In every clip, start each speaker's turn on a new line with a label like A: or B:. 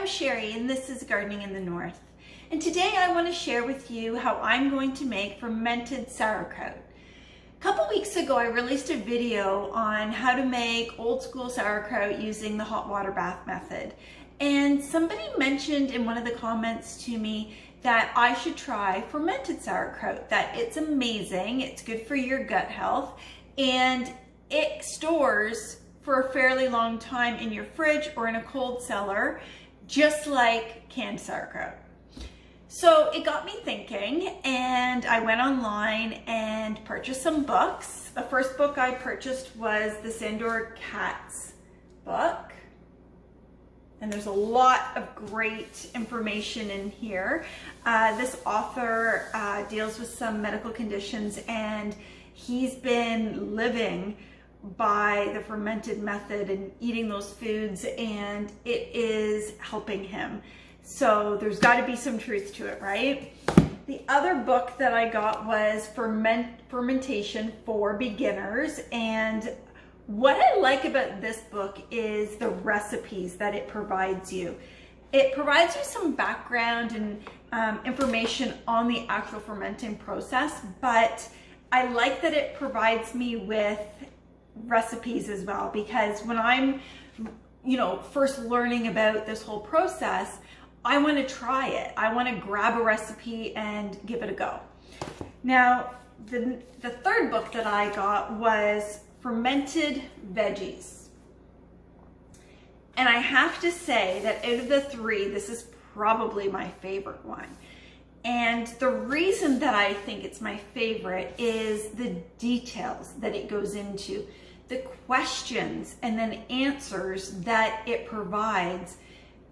A: I'm Sherry and this is Gardening in the North. And today I want to share with you how I'm going to make fermented sauerkraut. A couple weeks ago I released a video on how to make old school sauerkraut using the hot water bath method. And somebody mentioned in one of the comments to me that I should try fermented sauerkraut, that it's amazing, it's good for your gut health, and it stores for a fairly long time in your fridge or in a cold cellar, just like canned sauerkraut. So it got me thinking, and I went online and purchased some books. The first book I purchased was the Sandor Katz book. And there's a lot of great information in here. This author deals with some medical conditions, and he's been living by the fermented method and eating those foods, and it is helping him. So there's got to be some truth to it, right? The other book that I got was Fermentation for Beginners, and what I like about this book is the recipes that it provides you. It provides you some background and information on the actual fermenting process, but I like that it provides me with recipes as well, because when I'm first learning about this whole process, I want to try it. I want to grab a recipe and give it a go. Now the third book that I got was Fermented Veggies, and I have to say that out of the three, this is probably my favorite one. And the reason that I think it's my favorite is the details that it goes into, the questions and then answers that it provides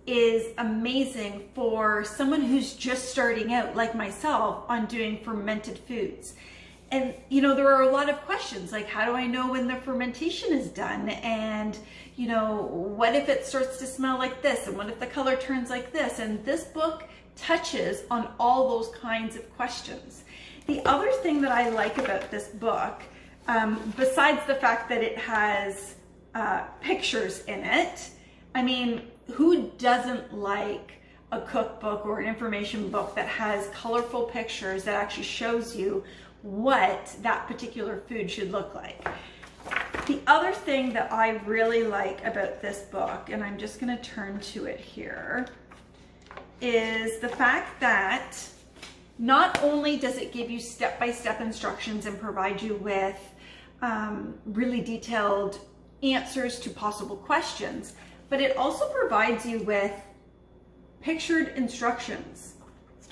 A: is amazing for someone who's just starting out, like myself, on doing fermented foods. And there are a lot of questions like, how do I know when the fermentation is done? And what if it starts to smell like this? And what if the color turns like this? And this book touches on all those kinds of questions. The other thing that I like about this book, besides the fact that it has pictures in it, I mean, who doesn't like a cookbook or an information book that has colorful pictures that actually shows you what that particular food should look like? The other thing that I really like about this book, and I'm just going to turn to it here, is the fact that not only does it give you step-by-step instructions and provide you with really detailed answers to possible questions, but it also provides you with pictured instructions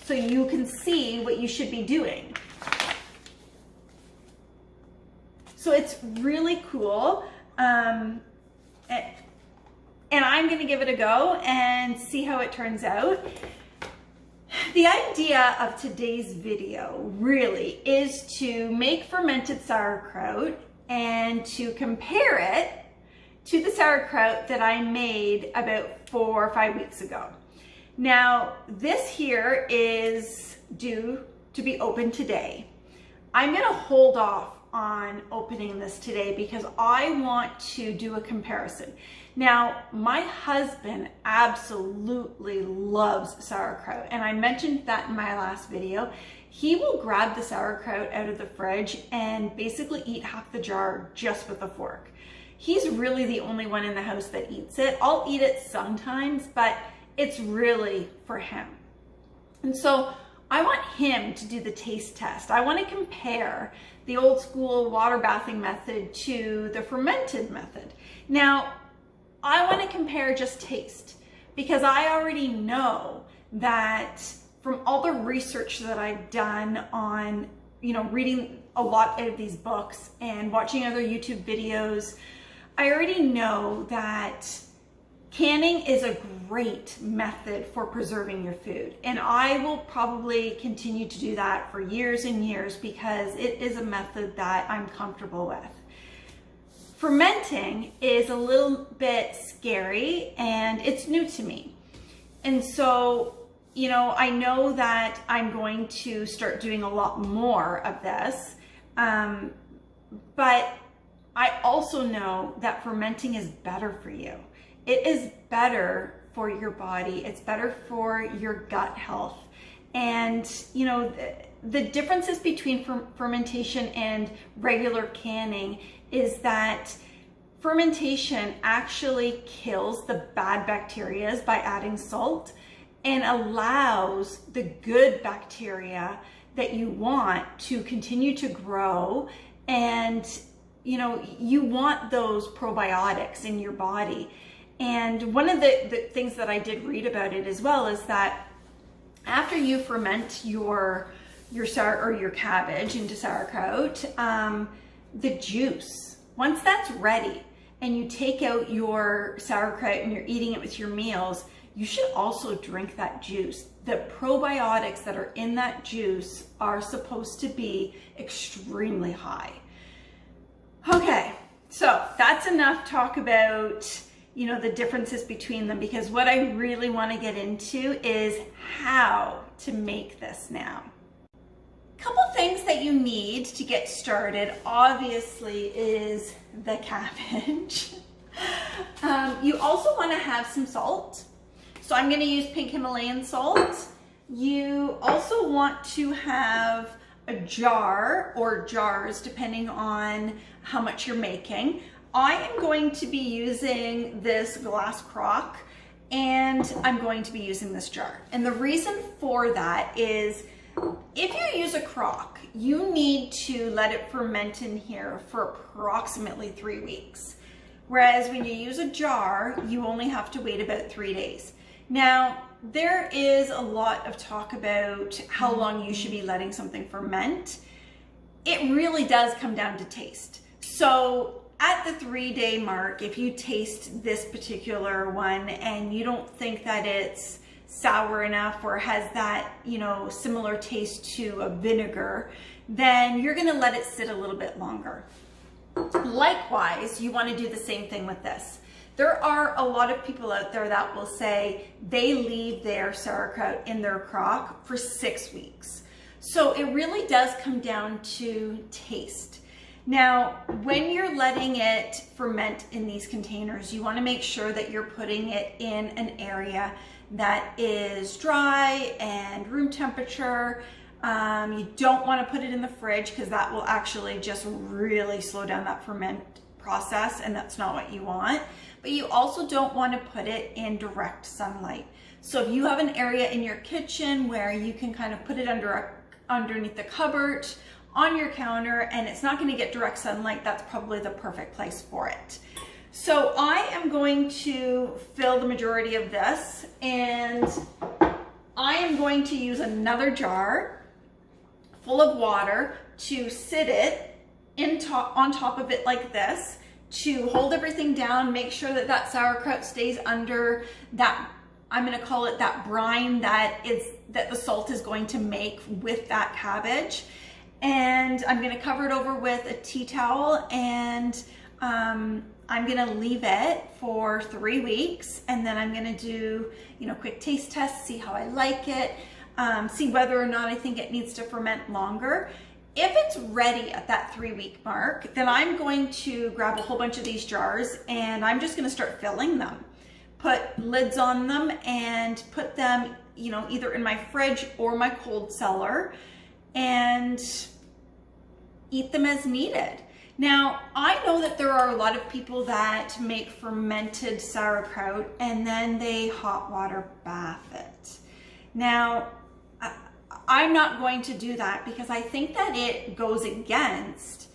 A: so you can see what you should be doing. So it's really cool. And I'm going to give it a go and see how it turns out. The idea of today's video really is to make fermented sauerkraut and to compare it to the sauerkraut that I made about 4 or 5 weeks ago. Now, this here is due to be opened today. I'm going to hold off on opening this today because I want to do a comparison. Now, my husband absolutely loves sauerkraut, and I mentioned that in my last video. He will grab the sauerkraut out of the fridge and basically eat half the jar just with a fork. He's really the only one in the house that eats it. I'll eat it sometimes, but it's really for him. And so I want him to do the taste test. I want to compare the old school water bathing method to the fermented method. Now, I want to compare just taste, because I already know that from all the research that I've done on, reading a lot of these books and watching other YouTube videos, I already know that canning is a great method for preserving your food, and I will probably continue to do that for years and years because it is a method that I'm comfortable with. Fermenting is a little bit scary and it's new to me. And so, I know that I'm going to start doing a lot more of this, but I also know that fermenting is better for you. It is better for your body. It's better for your gut health. And you know, the differences between fermentation and regular canning is that fermentation actually kills the bad bacteria by adding salt and allows the good bacteria that you want to continue to grow. And you know, you want those probiotics in your body. And one of the things that I did read about it as well is that after you ferment your cabbage into sauerkraut, the juice, once that's ready and you take out your sauerkraut and you're eating it with your meals, you should also drink that juice. The probiotics that are in that juice are supposed to be extremely high. Okay, so that's enough talk about, you know, the differences between them, because what I really want to get into is how to make this now. Couple things that you need to get started, obviously, is the cabbage. You also want to have some salt. So I'm going to use pink Himalayan salt. You also want to have a jar or jars, depending on how much you're making. I am going to be using this glass crock, and I'm going to be using this jar. And the reason for that is, if you use a crock, you need to let it ferment in here for approximately 3 weeks. Whereas when you use a jar, you only have to wait about 3 days. Now, there is a lot of talk about how long you should be letting something ferment. It really does come down to taste. So at the 3-day mark, if you taste this particular one and you don't think that it's sour enough or has that, you know, similar taste to a vinegar, then you're gonna let it sit a little bit longer. Likewise, you want to do the same thing with this. There are a lot of people out there that will say they leave their sauerkraut in their crock for 6 weeks. So it really does come down to taste. Now, when you're letting it ferment in these containers, you want to make sure that you're putting it in an area that is dry and room temperature. You don't want to put it in the fridge, because that will actually just really slow down that ferment process, and that's not what you want. But you also don't want to put it in direct sunlight. So if you have an area in your kitchen where you can kind of put it underneath the cupboard, on your counter, and it's not going to get direct sunlight, that's probably the perfect place for it. So I am going to fill the majority of this, and I am going to use another jar full of water to sit it on top of it like this, to hold everything down, make sure that that sauerkraut stays under that, I'm going to call it that brine that the salt is going to make with that cabbage. And I'm going to cover it over with a tea towel, and I'm going to leave it for 3 weeks, and then I'm going to do, you know, quick taste tests, see how I like it, see whether or not I think it needs to ferment longer. If it's ready at that 3-week mark, then I'm going to grab a whole bunch of these jars, and I'm just going to start filling them. Put lids on them and put them, you know, either in my fridge or my cold cellar, and eat them as needed. Now, I know that there are a lot of people that make fermented sauerkraut and then they hot water bath it. Now, I'm not going to do that, because I think that it goes against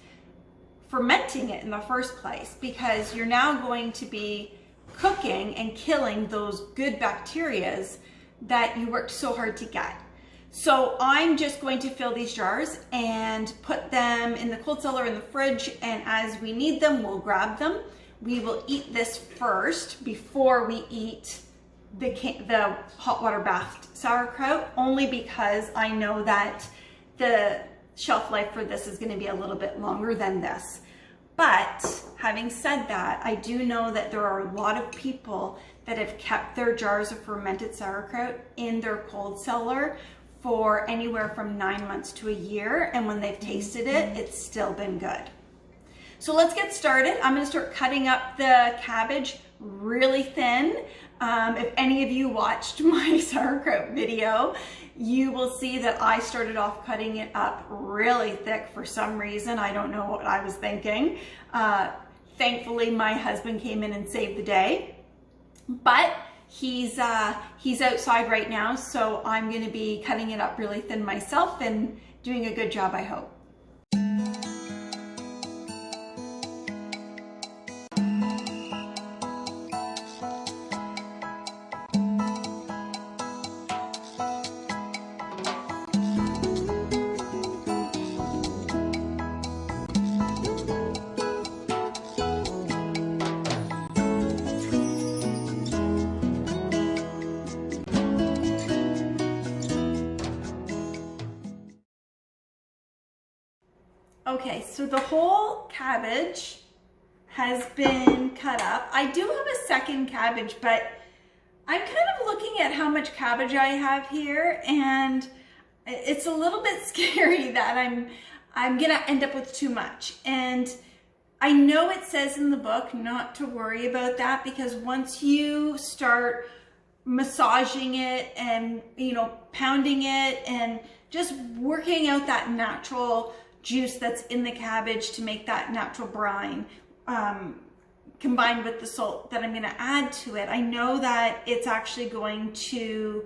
A: fermenting it in the first place, because you're now going to be cooking and killing those good bacteria that you worked so hard to get. So I'm just going to fill these jars and put them in the cold cellar, in the fridge, and as we need them, we'll grab them. We will eat this first before we eat the hot water bathed sauerkraut, only because I know that the shelf life for this is going to be a little bit longer than this. But having said that, I do know that there are a lot of people that have kept their jars of fermented sauerkraut in their cold cellar for anywhere from 9 months to a year, and when they've tasted it, it's still been good. So let's get started. I'm going to start cutting up the cabbage really thin. If any of you watched my sauerkraut video, you will see that I started off cutting it up really thick for some reason. I don't know what I was thinking. Thankfully, my husband came in and saved the day, but he's outside right now, so I'm going to be cutting it up really thin myself and doing a good job, I hope. Okay, so the whole cabbage has been cut up. I do have a second cabbage, but I'm kind of looking at how much cabbage I have here, and it's a little bit scary that I'm gonna end up with too much. And I know it says in the book not to worry about that, because once you start massaging it and, you know, pounding it and just working out that natural juice that's in the cabbage to make that natural brine, combined with the salt that I'm going to add to it, I know that it's actually going to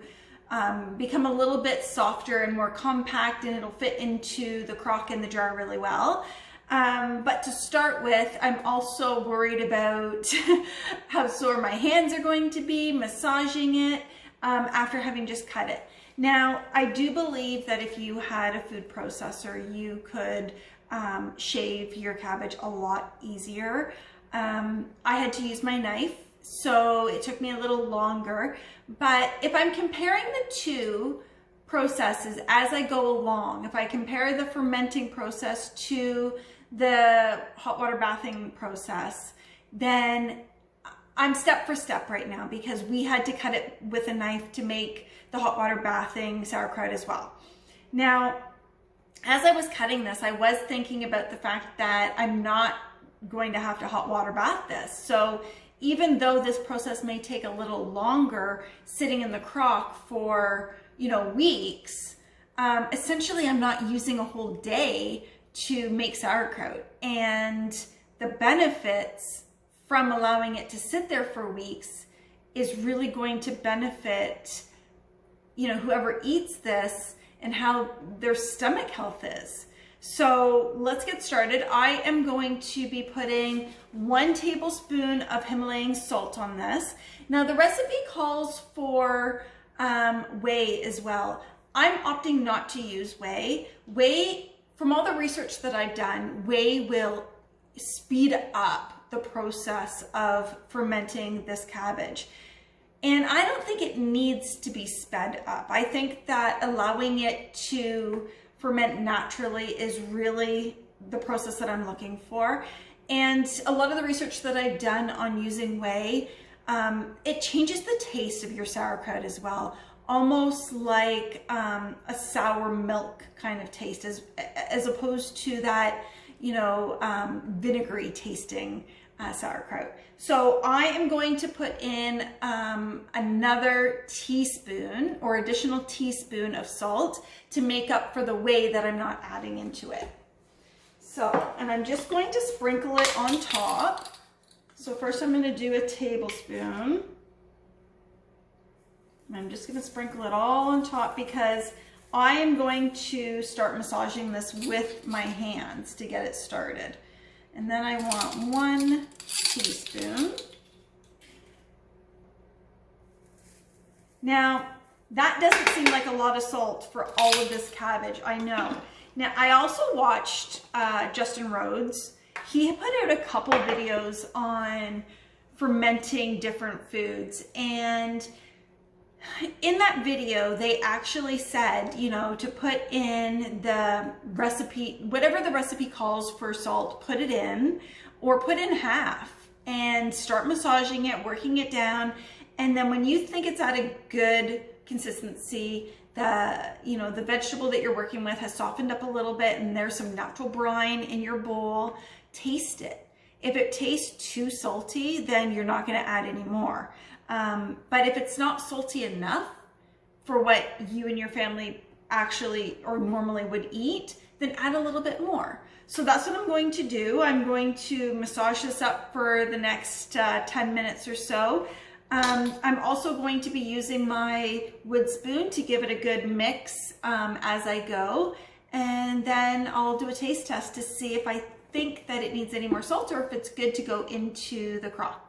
A: become a little bit softer and more compact, and it'll fit into the crock in the jar really well. But to start with, I'm also worried about how sore my hands are going to be massaging it after having just cut it. Now, I do believe that if you had a food processor, you could shave your cabbage a lot easier. I had to use my knife, so it took me a little longer. But if I'm comparing the two processes as I go along, if I compare the fermenting process to the hot water bathing process, then I'm step for step right now, because we had to cut it with a knife to make the hot water bathing sauerkraut as well. Now, as I was cutting this, I was thinking about the fact that I'm not going to have to hot water bath this. So even though this process may take a little longer sitting in the crock for, you know, weeks, essentially I'm not using a whole day to make sauerkraut. And the benefits from allowing it to sit there for weeks is really going to benefit, you know, whoever eats this and how their stomach health is. So let's get started. I am going to be putting 1 tablespoon of Himalayan salt on this. Now the recipe calls for whey as well. I'm opting not to use whey. Whey, from all the research that I've done, whey will speed up the process of fermenting this cabbage. And I don't think it needs to be sped up. I think that allowing it to ferment naturally is really the process that I'm looking for. And a lot of the research that I've done on using whey, it changes the taste of your sauerkraut as well. Almost like a sour milk kind of taste, as opposed to that, you know, vinegary tasting sauerkraut. So I am going to put in another teaspoon or additional teaspoon of salt to make up for the whey that I'm not adding into it. So, and I'm just going to sprinkle it on top. So first I'm going to do a tablespoon. I'm just going to sprinkle it all on top, because I am going to start massaging this with my hands to get it started. And then I want 1 teaspoon. Now, that doesn't seem like a lot of salt for all of this cabbage, I know. Now, I also watched Justin Rhodes. He put out a couple videos on fermenting different foods, and in that video, they actually said, you know, to put in the recipe, whatever the recipe calls for salt, put it in, or put in half, and start massaging it, working it down. And then when you think it's at a good consistency, the vegetable that you're working with has softened up a little bit, and there's some natural brine in your bowl, taste it. If it tastes too salty, then you're not going to add any more. But if it's not salty enough for what you and your family actually or normally would eat, then add a little bit more. So that's what I'm going to do. I'm going to massage this up for the next 10 minutes or so. I'm also going to be using my wood spoon to give it a good mix as I go. And then I'll do a taste test to see if I think that it needs any more salt or if it's good to go into the crock.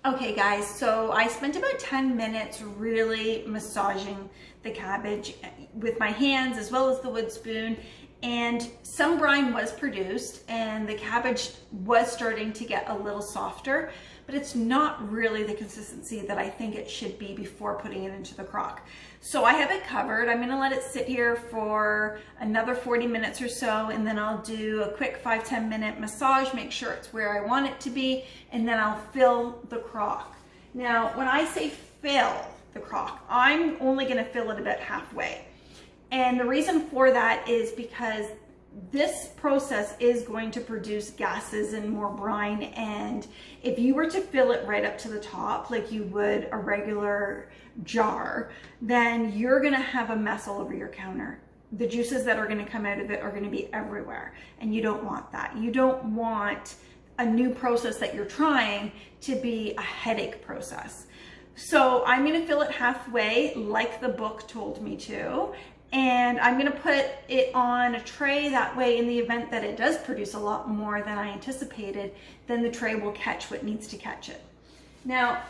A: Okay guys, so I spent about 10 minutes really massaging the cabbage with my hands as well as the wood spoon, and some brine was produced and the cabbage was starting to get a little softer, but it's not really the consistency that I think it should be before putting it into the crock. So I have it covered. I'm gonna let it sit here for another 40 minutes or so, and then I'll do a quick 5-10 minute massage, make sure it's where I want it to be, and then I'll fill the crock. Now, when I say fill the crock, I'm only gonna fill it about halfway. And the reason for that is because this process is going to produce gases and more brine, and if you were to fill it right up to the top like you would a regular jar, then you're gonna have a mess all over your counter. The juices that are gonna come out of it are gonna be everywhere, and you don't want that. You don't want a new process that you're trying to be a headache process. So I'm gonna fill it halfway like the book told me to, and I'm gonna put it on a tray. That way, in the event that it does produce a lot more than I anticipated, then the tray will catch what needs to catch it. Now,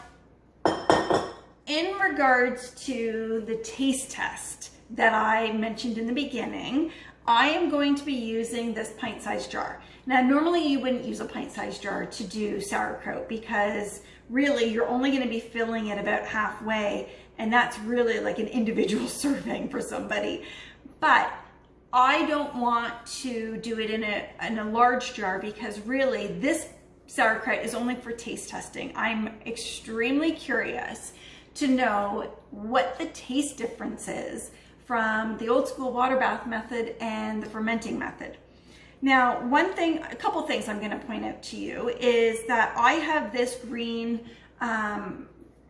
A: in regards to the taste test that I mentioned in the beginning, I am going to be using this pint-sized jar. Now, normally you wouldn't use a pint-sized jar to do sauerkraut because really you're only gonna be filling it about halfway, and that's really like an individual serving for somebody. But I don't want to do it in a large jar because really this sauerkraut is only for taste testing. I'm extremely curious to know what the taste difference is from the old school water bath method and the fermenting method. Now, a couple things I'm gonna point out to you is that I have this green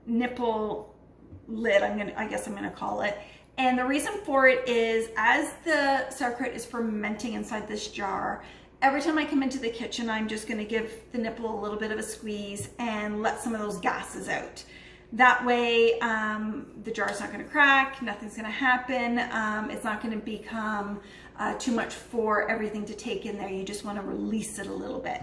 A: nipple lid, I guess I'm gonna call it. And the reason for it is as the sauerkraut is fermenting inside this jar, every time I come into the kitchen, I'm just gonna give the nipple a little bit of a squeeze and let some of those gases out. That way, the jar's not gonna crack, nothing's gonna happen. It's not gonna become too much for everything to take in there. You just wanna release it a little bit.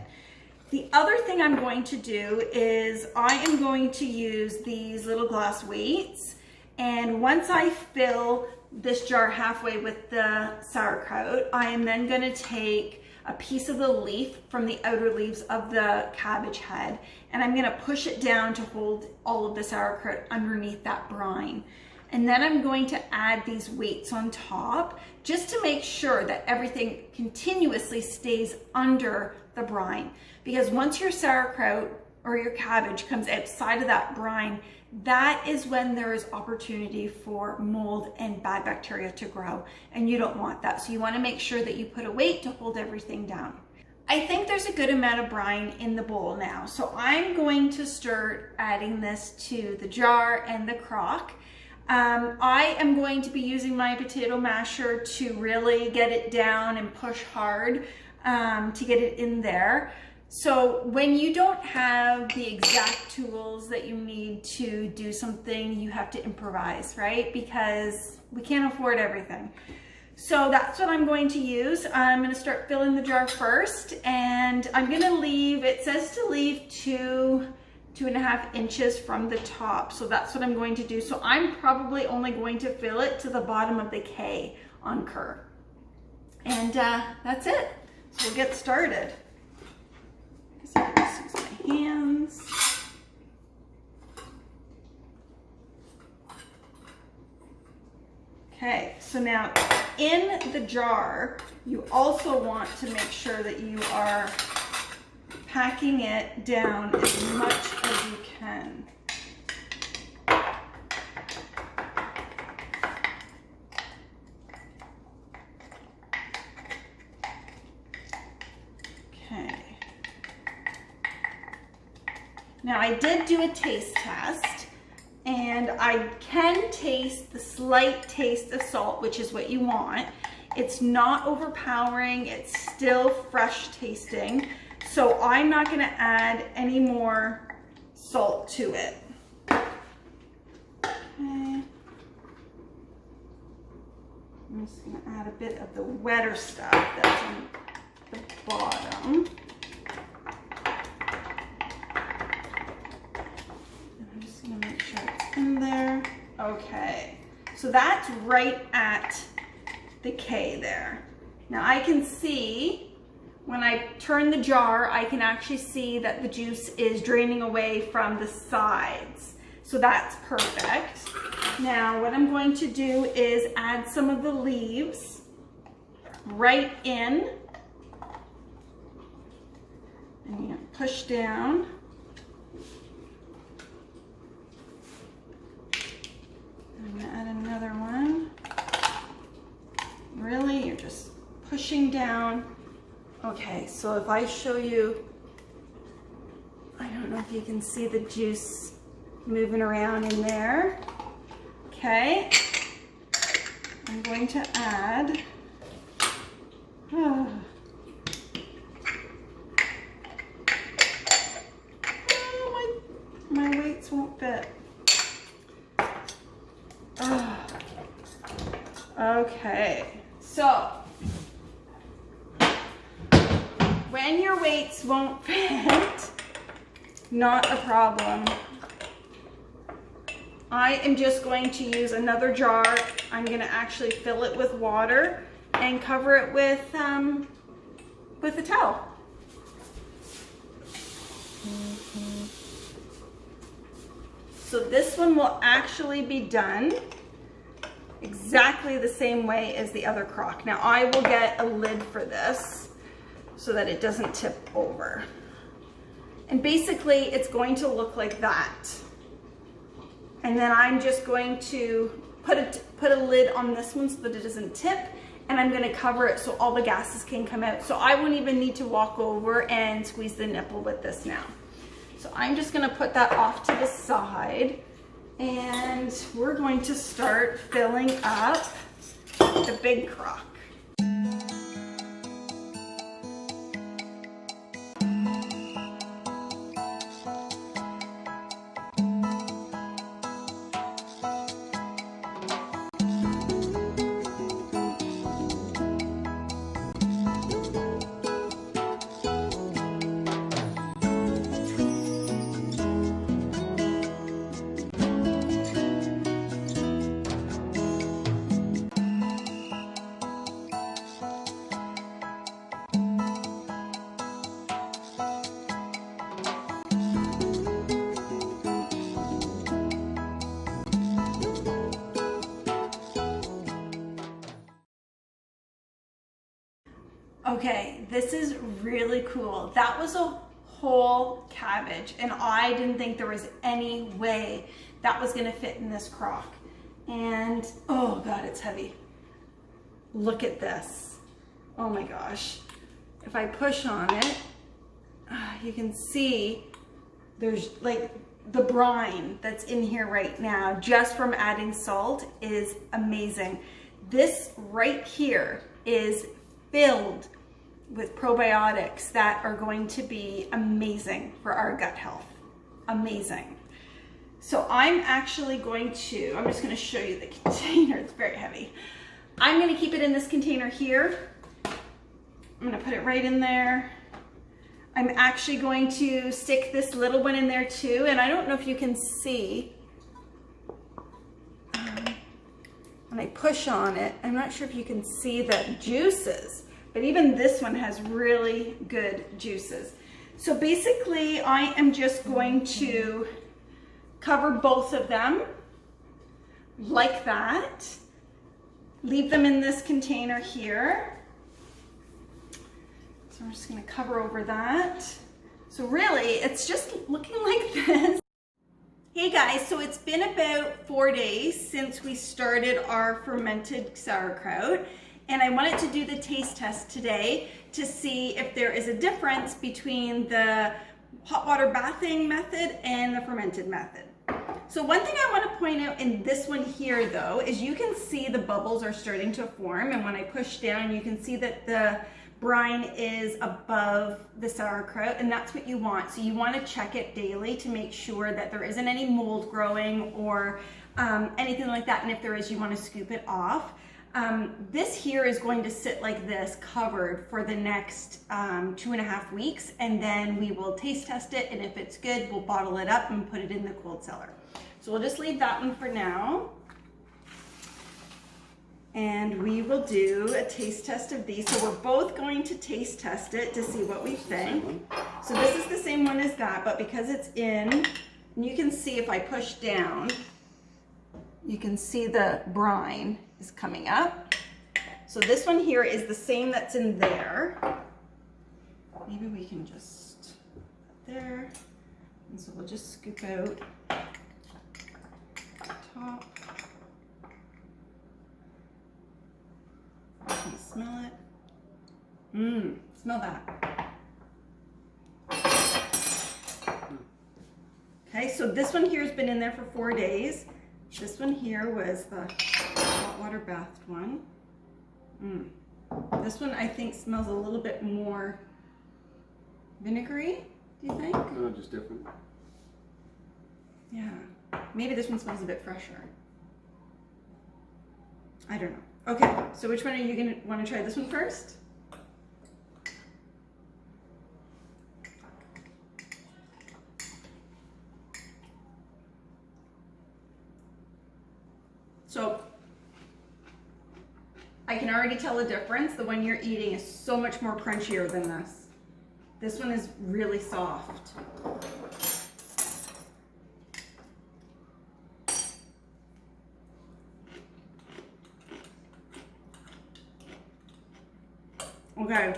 A: The other thing I'm going to do is I am going to use these little glass weights, and once I fill this jar halfway with the sauerkraut, I am then gonna take a piece of the leaf from the outer leaves of the cabbage head, and I'm gonna push it down to hold all of the sauerkraut underneath that brine. And then I'm going to add these weights on top just to make sure that everything continuously stays under the brine. Because once your sauerkraut or your cabbage comes outside of that brine, that is when there is opportunity for mold and bad bacteria to grow, and you don't want that. So you want to make sure that you put a weight to hold everything down. I think there's a good amount of brine in the bowl now, so I'm going to start adding this to the jar and the crock. I am going to be using my potato masher to really get it down and push hard to get it in there. So when you don't have the exact tools that you need to do something, you have to improvise, right? Because we can't afford everything. So that's what I'm going to use. I'm going to start filling the jar first, and I'm going to leave, it says to leave 2.5 inches from the top. So that's what I'm going to do. So I'm probably only going to fill it to the bottom of the K on cur. And that's it. So we'll get started. I can just use my hands. Okay, so now in the jar, you also want to make sure that you are packing it down as much as you can. Okay. Now I did do a taste test, and I can taste the slight taste of salt, which is what you want. It's not overpowering, it's still fresh tasting. So I'm not gonna add any more salt to it. Okay. I'm just gonna add a bit of the wetter stuff that's on the bottom. I'm just gonna make sure it's in there. Okay, so that's right at the K there. Now I can see, when I turn the jar, I can actually see that the juice is draining away from the sides. So that's perfect. Now what I'm going to do is add some of the leaves right in. And you push down. I'm gonna add another one. Really, you're just pushing down. Okay, so if I show you, I don't know if you can see the juice moving around in there. Okay, I'm going to add, oh, my weights won't fit. Oh. Okay, so when your weights won't fit, not a problem. I am just going to use another jar. I'm going to actually fill it with water and cover it with a towel. So this one will actually be done exactly the same way as the other crock. Now I will get a lid for this so that it doesn't tip over. And basically it's going to look like that. And then I'm just going to put a lid on this one so that it doesn't tip, and I'm gonna cover it so all the gases can come out. So I won't even need to walk over and squeeze the nipple with this now. So I'm just gonna put that off to the side, and we're going to start filling up the big crock. Okay, this is really cool. That was a whole cabbage, and I didn't think there was any way that was gonna fit in this crock. And oh God, it's heavy. Look at this. Oh my gosh. If I push on it, you can see there's like the brine that's in here right now just from adding salt is amazing. This right here is filled with probiotics that are going to be amazing for our gut health. Amazing. So I'm actually going to, I'm just going to show you the container. It's very heavy. I'm going to keep it in this container here. I'm going to put it right in there. I'm actually going to stick this little one in there too, and I don't know if you can see. when I push on it, I'm not sure if you can see the juices, but even this one has really good juices. So basically I am just going to cover both of them like that. Leave them in this container here. So we're just gonna cover over that. So really, it's just looking like this. Hey guys, so it's been about 4 days since we started our fermented sauerkraut, and I wanted to do the taste test today to see if there is a difference between the hot water bathing method and the fermented method. So one thing I want to point out in this one here though, is you can see the bubbles are starting to form, and when I push down you can see that the brine is above the sauerkraut, and that's what you want. So you want to check it daily to make sure that there isn't any mold growing or anything like that, and if there is, you want to scoop it off. This here is going to sit like this, covered for the next 2.5 weeks, and then we will taste test it, and if it's good, we'll bottle it up and put it in the cold cellar. So we'll just leave that one for now. And we will do a taste test of these. So we're both going to taste test it to see what we think. So this is the same one as that, but because it's in, and you can see if I push down, you can see the brine is coming up. So this one here is the same that's in there. Maybe we can just put there. And so we'll just scoop out the top. Can you smell it? Smell that. Okay, so this one here has been in there for 4 days. This one here was the hot water bathed one. This one I think smells a little bit more vinegary, do you think?
B: No, just different.
A: Yeah, maybe this one smells a bit fresher. I don't know. Okay, so which one are you gonna want to try? This one first? So I can already tell the difference. The one you're eating is so much more crunchier than this. This one is really soft. Okay,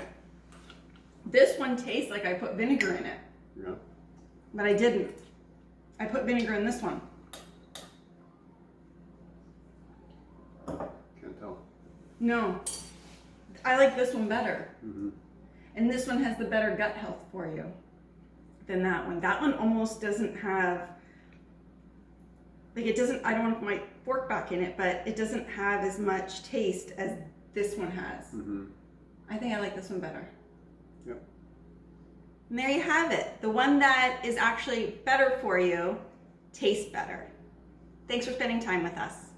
A: this one tastes like I put vinegar in it.
B: Yeah.
A: But I didn't. I put vinegar in this one.
B: Can't tell.
A: No, I like this one better.
B: Mm-hmm.
A: And this one has the better gut health for you than that one. That one almost doesn't have, like it doesn't, I don't want to put my fork back in it, but it doesn't have as much taste as this one has.
B: Mm-hmm.
A: I think I like this one better.
B: Yep.
A: And there you have it. The one that is actually better for you tastes better. Thanks for spending time with us.